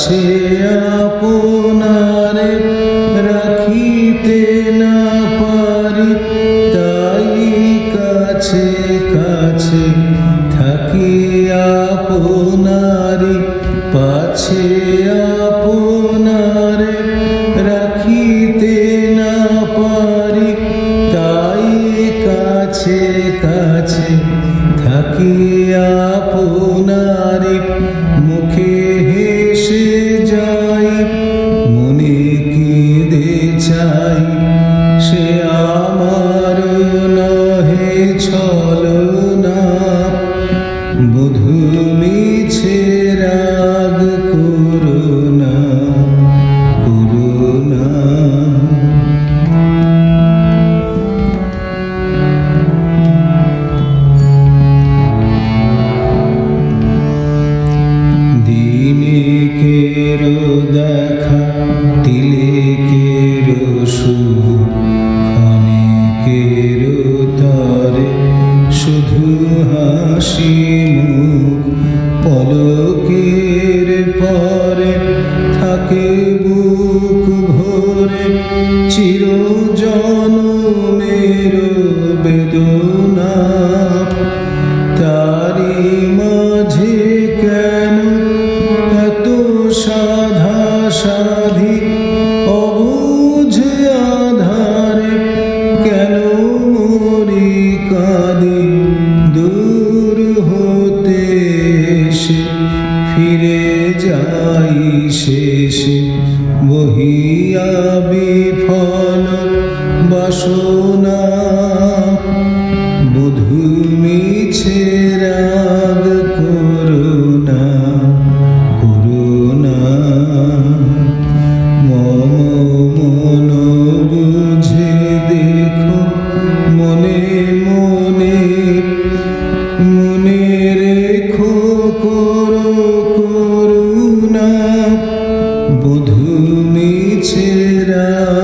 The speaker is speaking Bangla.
পাছে আপনারে রাখিতে না পারি, তাই কাছে কাছে থাকি আপনারে। পাছে আপনারে রাখিতে না পারি, তাই কাছে কাছে থাকি আপনারে। মুখে হেসে যাই, মনে কেঁদে চাই, সে আমার নহে ছলনা। বধূ মিছে রাগ করুণা করুণা। দিনেকেরো দেখা তিলেকেরো সুখ, ক্ষণিকেরো তরে শুধু হাসি মুখ। পলকের পরে থাকে বুক ভরে চিরজনমের বেদনা। তারি মাঝে কেন এত সাধা সাধি, অবুঝ আধারে কেন মরি কাঁদি। দূর হতে এসে ফিরে যাই শেষে, বহিয়া বিফল বাসনা। বধূ মিছে রাগ করুণা করুণা। মম মন বুঝে দেখো মনে মনে, মনে রেখো করো করুণা। বধূ মিছে রাগ